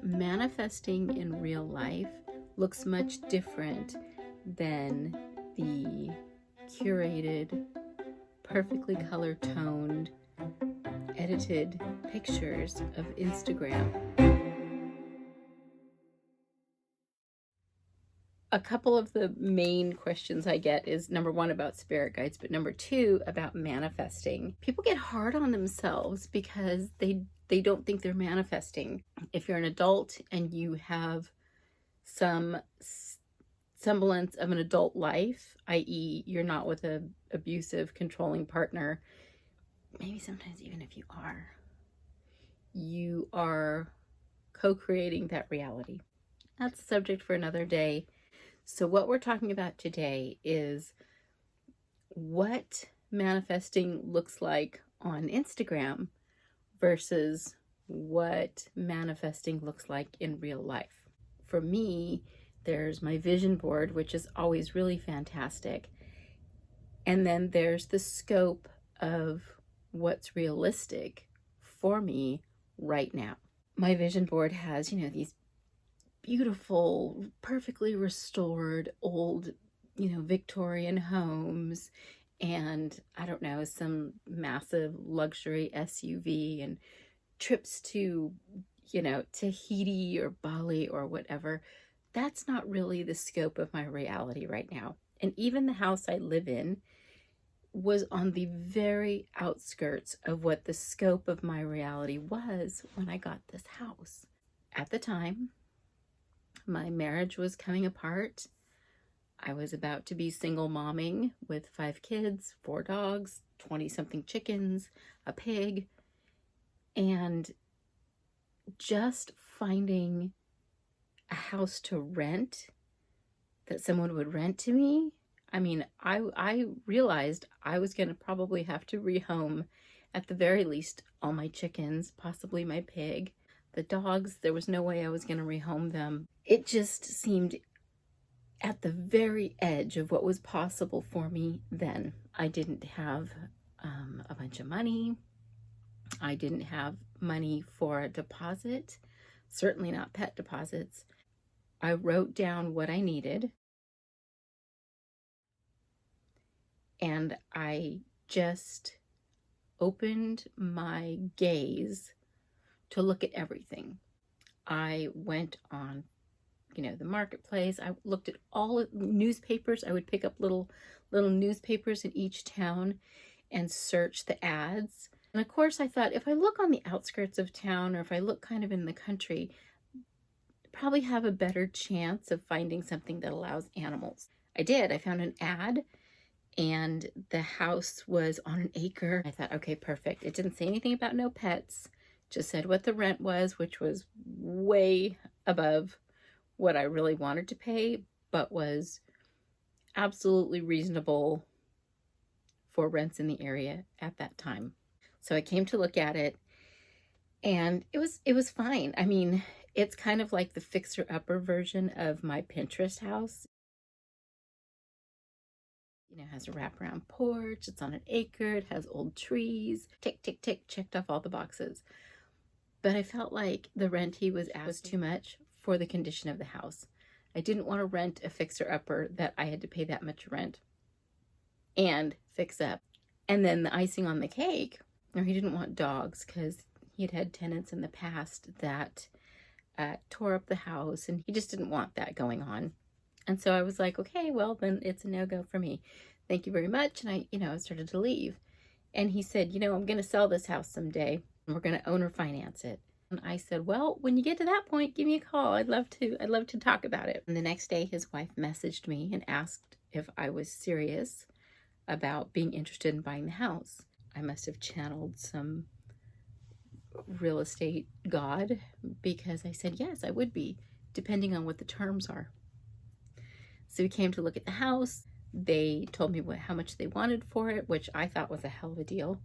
Manifesting in real life looks much different than the curated, perfectly color toned, edited pictures of Instagram. A couple of the main questions I get is number one about spirit guides, but number two about manifesting. People get hard on themselves because they don't think they're manifesting. If you're an adult and you have some semblance of an adult life, i.e., you're not with an abusive, controlling partner, maybe sometimes even if you are co-creating that reality. That's a subject for another day. So what we're talking about today is what manifesting looks like on Instagram versus what manifesting looks like in real life. For me, there's my vision board, which is always really fantastic. And then there's the scope of what's realistic for me right now. My vision board has, these beautiful, perfectly restored old, Victorian homes, and I don't know, some massive luxury SUV and trips to, Tahiti or Bali or whatever. That's not really the scope of my reality right now. And even the house I live in was on the very outskirts of what the scope of my reality was when I got this house. At the time, my marriage was coming apart. I was about to be single momming with 5 kids, 4 dogs, 20-something chickens, a pig, and just finding a house to rent that someone would rent to me. I mean, I realized I was going to probably have to rehome, at the very least, all my chickens, possibly my pig. The dogs, there was no way I was going to rehome them. It just seemed at the very edge of what was possible for me then. I didn't have a bunch of money. I didn't have money for a deposit, certainly not pet deposits. I wrote down what I needed, and I just opened my gaze to look at everything. I went on, the marketplace. I looked at all newspapers. I would pick up little newspapers in each town and search the ads. And of course, I thought if I look on the outskirts of town, or if I look kind of in the country, I probably have a better chance of finding something that allows animals. I did. I found an ad, and the house was on an acre. I thought, okay, perfect. It didn't say anything about no pets, just said what the rent was, which was way above what I really wanted to pay, but was absolutely reasonable for rents in the area at that time. So I came to look at it, and it was fine. I mean, it's kind of like the fixer-upper version of my Pinterest house. It has a wraparound porch, it's on an acre, it has old trees, tick, tick, tick, checked off all the boxes. But I felt like the rent he was asking was too much for the condition of the house. I didn't want to rent a fixer-upper that I had to pay that much rent and fix up. And then the icing on the cake, he didn't want dogs because he had had tenants in the past that tore up the house, and he just didn't want that going on. And so I was like, okay, well, then it's a no-go for me. Thank you very much. And I started to leave. And he said, I'm going to sell this house someday. We're going to owner finance it. And I said, well, when you get to that point, give me a call. I'd love to talk about it. And the next day, his wife messaged me and asked if I was serious about being interested in buying the house. I must have channeled some real estate god, because I said, yes, I would be, depending on what the terms are. So we came to look at the house. They told me how much they wanted for it, which I thought was a hell of a deal.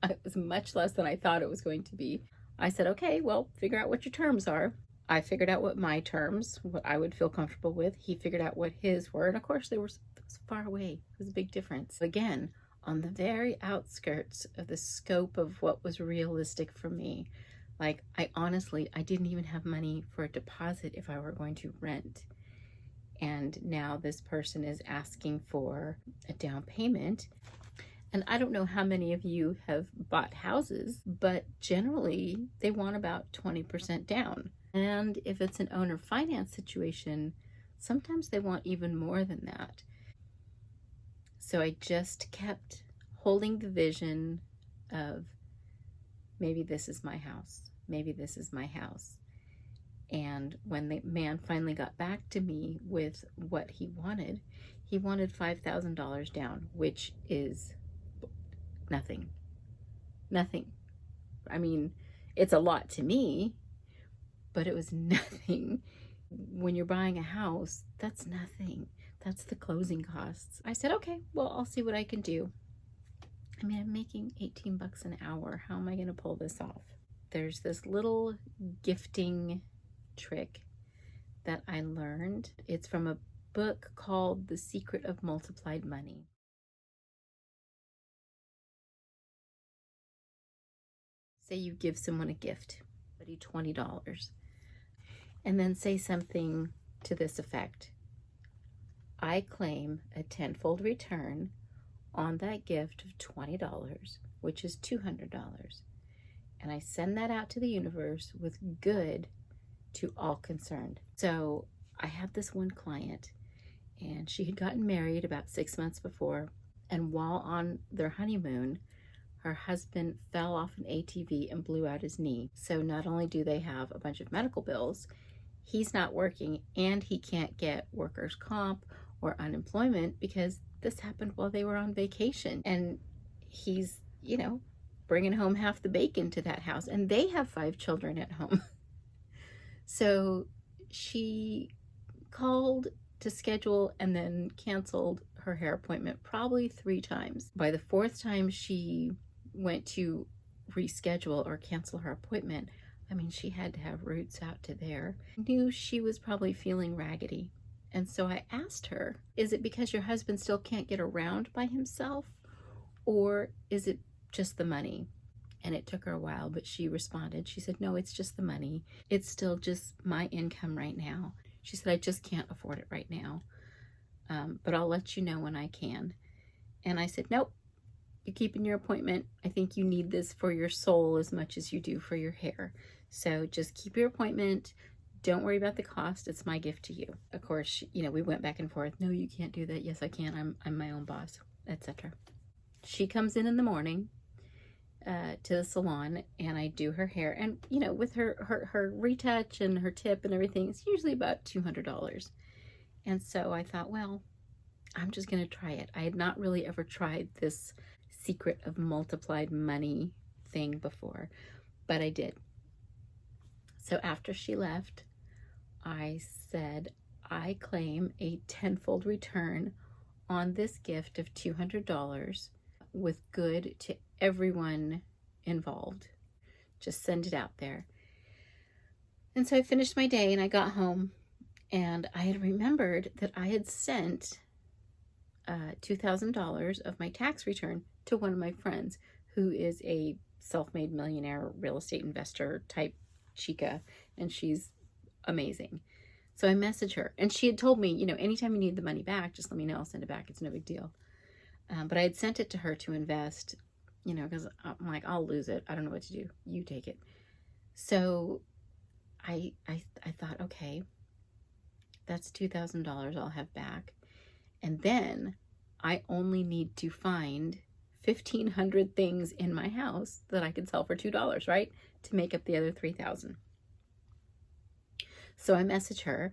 It was much less than I thought it was going to be. I said, okay, well, figure out what your terms are. I figured out what my terms, what I would feel comfortable with. He figured out what his were. And of course, it was far away. It was a big difference. Again, on the very outskirts of the scope of what was realistic for me. Like, I didn't even have money for a deposit if I were going to rent. And now this person is asking for a down payment. And I don't know how many of you have bought houses, but generally they want about 20% down. And if it's an owner finance situation, sometimes they want even more than that. So I just kept holding the vision of, maybe this is my house. Maybe this is my house. And when the man finally got back to me with what he wanted $5,000 down, which is nothing. Nothing. I mean, it's a lot to me, but it was nothing. When you're buying a house, that's nothing. That's the closing costs. I said, okay, well, I'll see what I can do. I mean, I'm making 18 bucks an hour. How am I going to pull this off? There's this little gifting trick that I learned. It's from a book called The Secret of Multiplied Money. Say you give someone a gift, $20, and then say something to this effect: I claim a tenfold return on that gift of $20, which is $200. And I send that out to the universe with good to all concerned. So I have this one client, and she had gotten married about 6 months before. And while on their honeymoon, her husband fell off an ATV and blew out his knee. So not only do they have a bunch of medical bills, he's not working, and he can't get workers' comp or unemployment because this happened while they were on vacation. And he's, bringing home half the bacon to that house. And they have 5 children at home. So she called to schedule and then canceled her hair appointment probably 3 times. By the 4th time she went to reschedule or cancel her appointment, I mean, she had to have roots out to there. I knew she was probably feeling raggedy. And so I asked her, is it because your husband still can't get around by himself? Or is it just the money? And it took her a while, but she responded. She said, no, it's just the money. It's still just my income right now. She said, I just can't afford it right now. But I'll let you know when I can. And I said, nope, you're keeping your appointment. I think you need this for your soul as much as you do for your hair. So just keep your appointment. Don't worry about the cost. It's my gift to you. Of course, we went back and forth. No, you can't do that. Yes, I can. I'm my own boss, etc. She comes in the morning to the salon, and I do her hair. And, with her retouch and her tip and everything, it's usually about $200. And so I thought, well, I'm just going to try it. I had not really ever tried this secret of multiplied money thing before, but I did. So after she left, I said, I claim a tenfold return on this gift of $200 with good to everyone involved. Just send it out there. And so I finished my day and I got home, and I had remembered that I had sent $2,000 of my tax return to one of my friends who is a self-made millionaire real estate investor type chica, and she's amazing. So I messaged her, and she had told me, anytime you need the money back, just let me know. I'll send it back. It's no big deal. But I had sent it to her to invest, because I'm like, I'll lose it. I don't know what to do. You take it. So I thought, okay, that's $2,000 I'll have back. And then I only need to find 1,500 things in my house that I could sell for $2, right? To make up the other 3,000. So I message her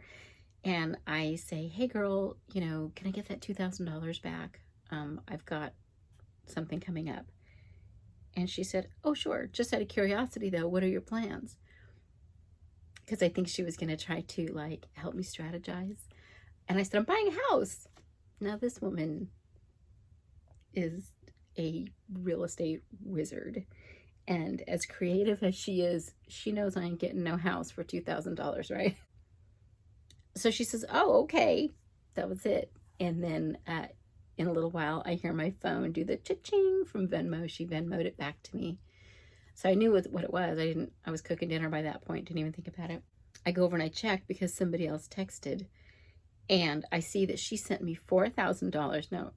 and I say, hey girl, can I get that $2,000 back? I've got something coming up. And she said, oh, sure. Just out of curiosity though, what are your plans? Because I think she was going to try to help me strategize. And I said, I'm buying a house. Now this woman is a real estate wizard. And as creative as she is, she knows I ain't getting no house for $2,000, right? So she says, oh, okay. That was it. And then in a little while, I hear my phone do the cha-ching from Venmo. She Venmoed it back to me. So I knew what it was. I was cooking dinner by that point, didn't even think about it. I go over and I check because somebody else texted, and I see that she sent me $4,000. Now,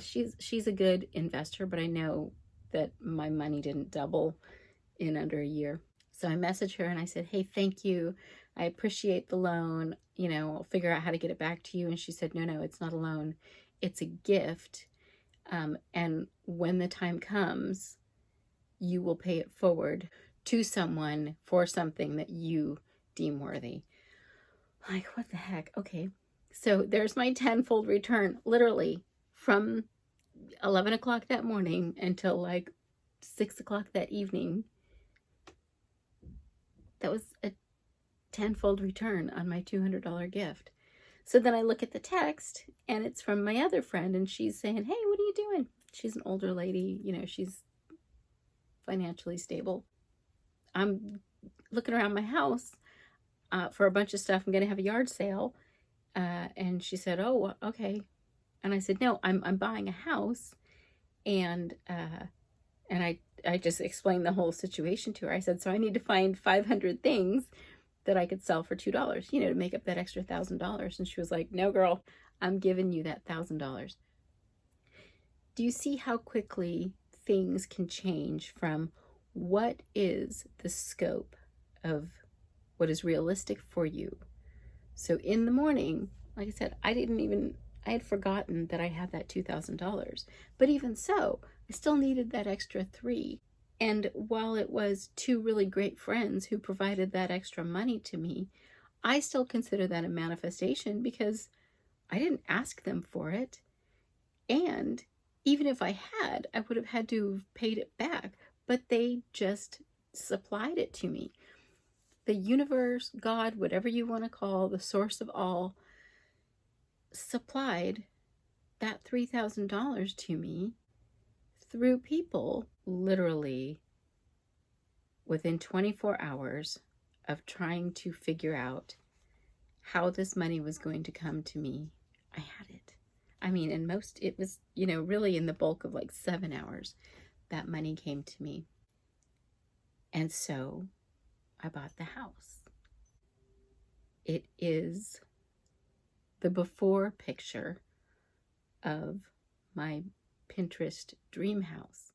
she's a good investor, but I know that my money didn't double in under a year. So I messaged her and I said, hey, thank you. I appreciate the loan. You know, I'll figure out how to get it back to you. And she said, no, it's not a loan. It's a gift. And when the time comes, you will pay it forward to someone for something that you deem worthy. Like, what the heck? Okay. So there's my tenfold return, literally from 11 o'clock that morning until like 6 o'clock that evening. That was a tenfold return on my $200 gift. So then I look at the text, and it's from my other friend, and she's saying, hey, what are you doing? She's an older lady, you know, she's financially stable. I'm looking around my house for a bunch of stuff. I'm going to have a yard sale. And she said, oh, okay. And I said, no, I'm buying a house. And I just explained the whole situation to her. I said, so I need to find 500 things that I could sell for $2, you know, to make up that extra $1,000. And she was like, no, girl, I'm giving you that $1,000. Do you see how quickly things can change from what is the scope of what is realistic for you? So in the morning, like I said, I had forgotten that I had that $2,000. But even so, I still needed that extra $3,000. And while it was two really great friends who provided that extra money to me, I still consider that a manifestation because I didn't ask them for it. And even if I had, I would have had to have paid it back. But they just supplied it to me. The universe, God, whatever you want to call the source of all, supplied that $3,000 to me through people literally within 24 hours of trying to figure out how this money was going to come to me. I had it. I mean, and it was, you know, really in the bulk of like 7 hours, that money came to me. And so I bought the house. It is the before picture of my Pinterest dream house.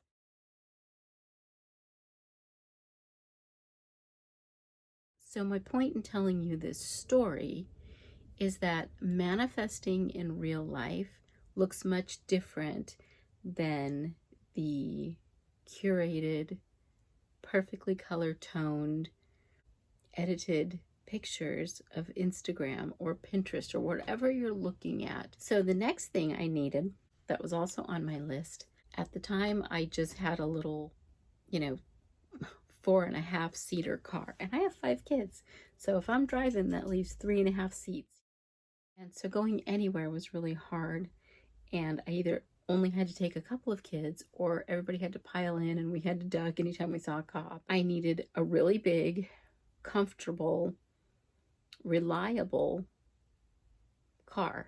So my point in telling you this story is that manifesting in real life looks much different than the curated, perfectly color-toned, edited pictures of Instagram or Pinterest or whatever you're looking at. So the next thing I needed that was also on my list, at the time I just had a little, you know, 4.5-seater car, and I have 5 kids. So if I'm driving, that leaves 3.5 seats. And so going anywhere was really hard. And I either only had to take a couple of kids or everybody had to pile in and we had to duck anytime we saw a cop. I needed a really big, comfortable, reliable car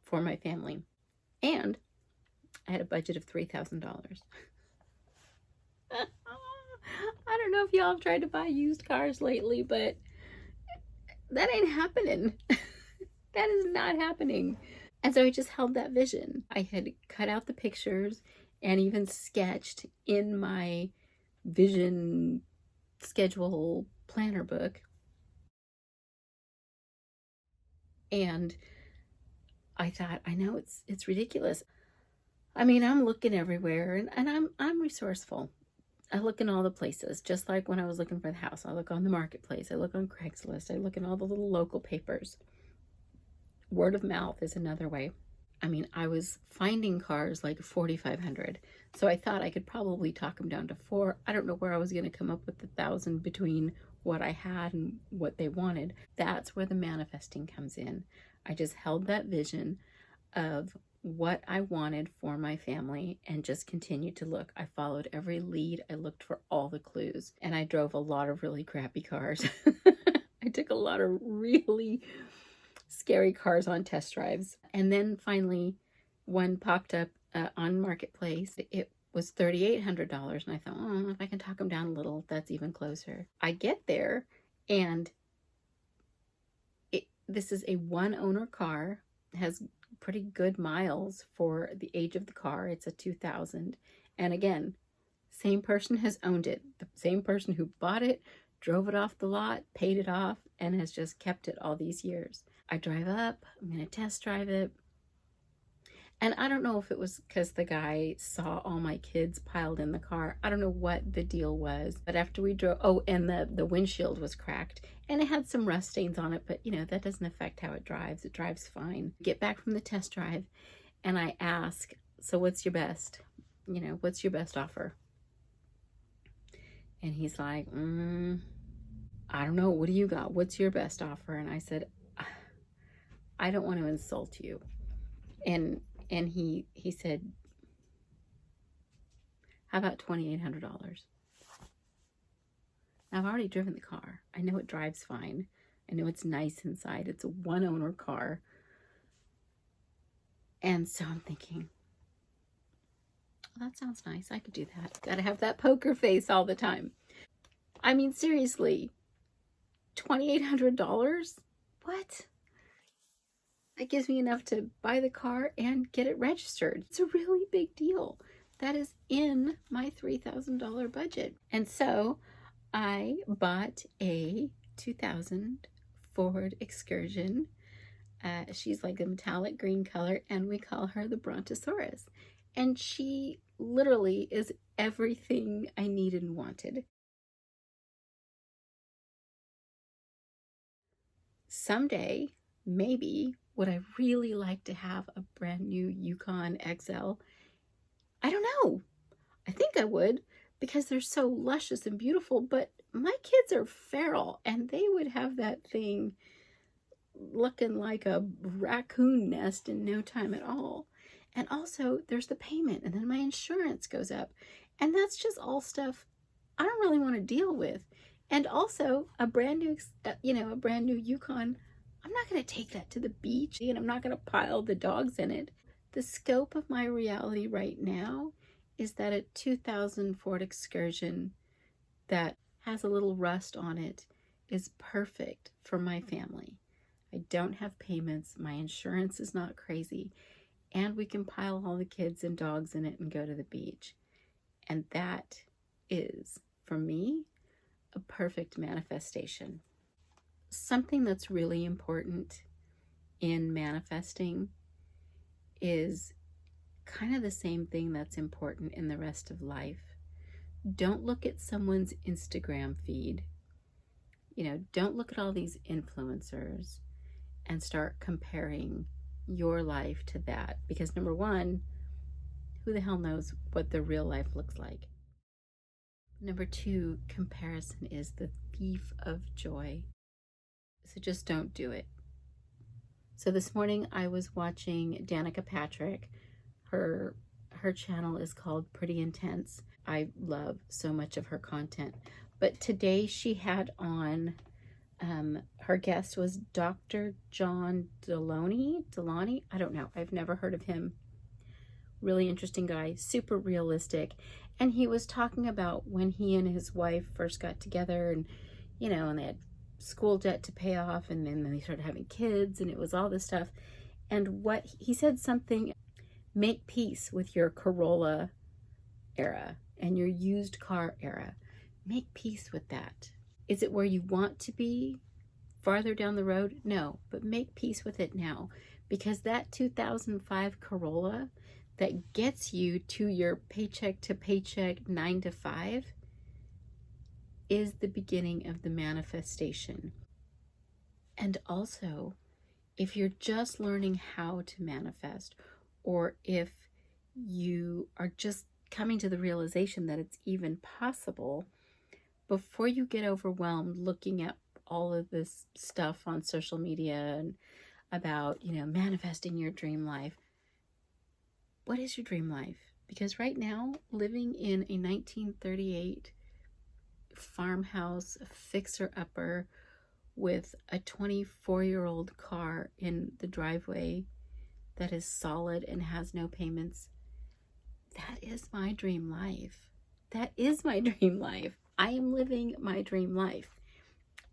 for my family. And I had a budget of $3,000. I don't know if y'all have tried to buy used cars lately, but that ain't happening. That is not happening. And so I just held that vision. I had cut out the pictures and even sketched in my vision schedule planner book. And I thought, I know it's ridiculous. I mean, I'm looking everywhere and I'm resourceful. I look in all the places, just like when I was looking for the house. I look on the marketplace. I look on Craigslist. I look in all the little local papers. Word of mouth is another way. I mean, I was finding cars like 4,500. So I thought I could probably talk them down to 4. I don't know where I was going to come up with the 1,000 between what I had and what they wanted. That's where the manifesting comes in. I just held that vision of what I wanted for my family and just continued to look. I followed every lead. I looked for all the clues, and I drove a lot of really crappy cars. I took a lot of really scary cars on test drives. And then finally one popped up on Marketplace. It was $3,800. And I thought, oh, if I can talk him down a little, that's even closer. I get there, and this is a one-owner car, has pretty good miles for the age of the car. It's a 2000. And again, same person has owned it. The same person who bought it, drove it off the lot, paid it off, and has just kept it all these years. I drive up, I'm going to test drive it. And I don't know if it was because the guy saw all my kids piled in the car. I don't know what the deal was. But after we drove, oh, and the windshield was cracked. And it had some rust stains on it, but you know, that doesn't affect how it drives. It drives fine. Get back from the test drive, and I ask, so what's your best? You know, what's your best offer? And he's like, I don't know. What do you got? What's your best offer? And I said, I don't want to insult you. And he said, how about $2,800? Now, I've already driven the car. I know it drives fine. I know it's nice inside. It's a one-owner car. And so I'm thinking, well, that sounds nice. I could do that. Gotta have that poker face all the time. I mean, seriously, $2,800? What? That gives me enough to buy the car and get it registered. It's a really big deal. That is in my $3,000 budget. And so I bought a 2000 Ford Excursion. She's like a metallic green color, and we call her the Brontosaurus. And she literally is everything I needed and wanted. Someday, maybe, would I really like to have a brand new Yukon XL? I don't know. I think I would, because they're so luscious and beautiful, but my kids are feral, and they would have that thing looking like a raccoon nest in no time at all. And also, there's the payment, and then my insurance goes up, and that's just all stuff I don't really want to deal with. And also, a brand new Yukon, I'm not going to take that to the beach, and I'm not going to pile the dogs in it. The scope of my reality right now is that a 2000 Ford Excursion that has a little rust on it is perfect for my family. I don't have payments, my insurance is not crazy, and we can pile all the kids and dogs in it and go to the beach. And that is, for me, a perfect manifestation. Something that's really important in manifesting is kind of the same thing that's important in the rest of life. Don't look at someone's Instagram feed. You know, don't look at all these influencers and start comparing your life to that. Because number one, who the hell knows what their real life looks like? Number two, comparison is the thief of joy. So just don't do it. So this morning I was watching Danica Patrick. Her channel is called Pretty Intense. I love so much of her content. But today she had on, her guest was Dr. John Deloney. I don't know. I've never heard of him. Really interesting guy, super realistic. And he was talking about when he and his wife first got together, and, you know, and they had school debt to pay off, and then they started having kids, and it was all this stuff. And what he said, something, make peace with your Corolla era and your used car era. Make peace with that. Is it where you want to be farther down the road? No, but make peace with it now, because that 2005 Corolla that gets you to your paycheck to paycheck 9 to 5 is the beginning of the manifestation. And also, if you're just learning how to manifest, or if you are just coming to the realization that it's even possible, before you get overwhelmed looking at all of this stuff on social media and about, you know, manifesting your dream life, what is your dream life? Because right now, living in a 1938 farmhouse fixer-upper with a 24-year-old car in the driveway that is solid and has no payments, That is my dream life. That is my dream life. I am living my dream life.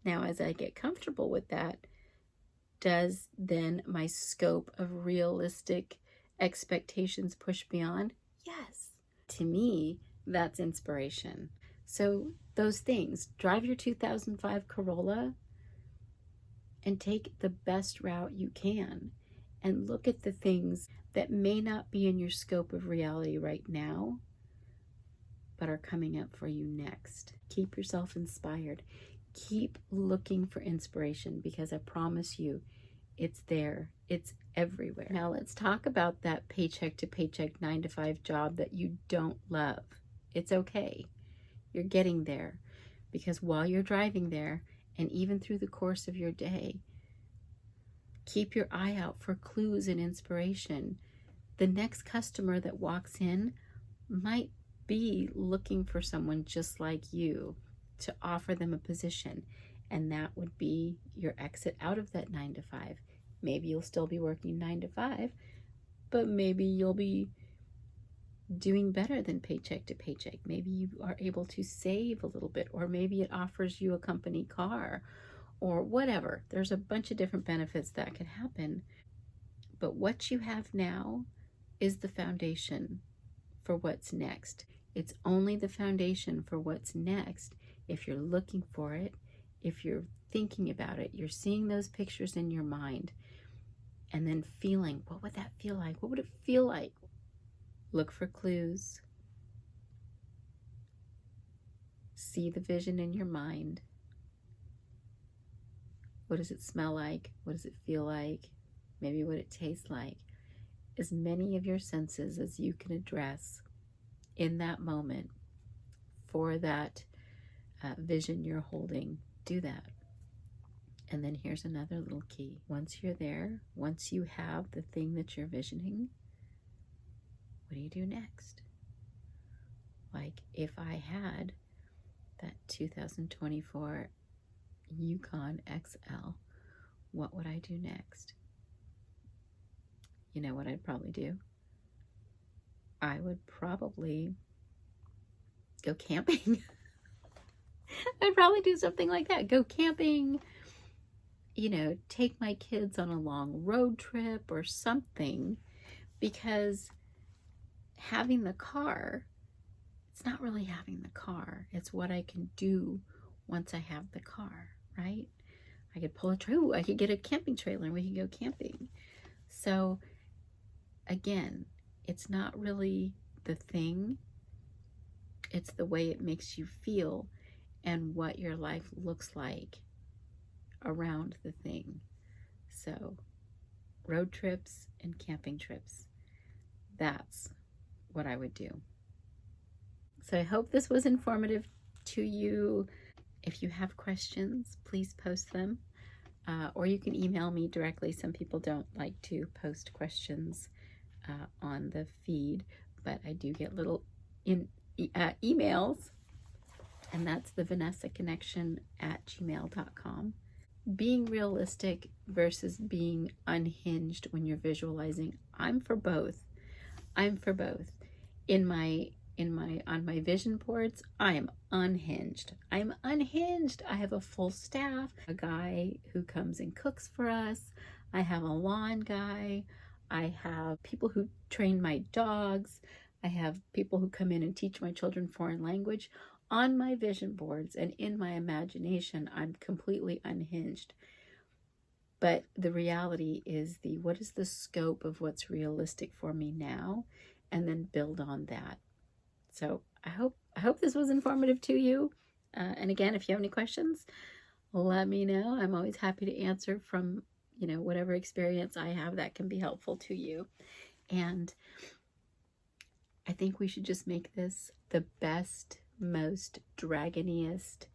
Now, as I get comfortable with that, does then my scope of realistic expectations push beyond? Yes. To me, that's inspiration. So those things, drive your 2005 Corolla and take the best route you can, and look at the things that may not be in your scope of reality right now, but are coming up for you next. Keep yourself inspired. Keep looking for inspiration, because I promise you, it's there. It's everywhere. Now let's talk about that paycheck to paycheck 9-to-5 job that you don't love. It's okay. You're getting there, because while you're driving there, and even through the course of your day, keep your eye out for clues and inspiration. The next customer that walks in might be looking for someone just like you to offer them a position, and that would be your exit out of that 9-to-5. Maybe you'll still be working 9-to-5, but maybe you'll be doing better than paycheck to paycheck. Maybe you are able to save a little bit, or maybe it offers you a company car, or whatever. There's a bunch of different benefits that can happen. But what you have now is the foundation for what's next. It's only the foundation for what's next if you're looking for it, if you're thinking about it, you're seeing those pictures in your mind, and then feeling, what would that feel like? What would it feel like? Look for clues. See the vision in your mind. What does it smell like? What does it feel like? Maybe what it tastes like. As many of your senses as you can address in that moment for that vision you're holding. Do that. And then here's another little key. Once you're there, once you have the thing that you're visioning, what do you do next? Like if I had that 2024 Yukon XL, what would I do next? You know what I'd probably do? I would probably go camping. I'd probably do something like that. Go camping, you know, take my kids on a long road trip or something, because having the car, it's not really having the car. It's what I can do once I have the car, right? I could pull a trailer. I could get a camping trailer and we could go camping. So again, it's not really the thing. It's the way it makes you feel and what your life looks like around the thing. So road trips and camping trips, that's what I would do. So I hope this was informative to you. If you have questions, please post them, or you can email me directly. Some people don't like to post questions on the feed, but I do get little emails, and that's the vanessaconnection@gmail.com. Being realistic versus being unhinged when you're visualizing, I'm for both. I'm for both. On my vision boards, I am unhinged. I'm unhinged. I have a full staff, a guy who comes and cooks for us. I have a lawn guy. I have people who train my dogs. I have people who come in and teach my children foreign language. On my vision boards and in my imagination, I'm completely unhinged. But the reality is what is the scope of what's realistic for me now, and then build on that. So I hope this was informative to you. And again, if you have any questions, let me know. I'm always happy to answer from, whatever experience I have that can be helpful to you. And I think we should just make this the best, most dragoniest,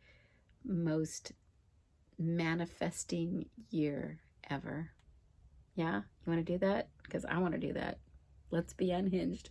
most manifesting year ever. Yeah? You want to do that? Because I want to do that. Let's be unhinged.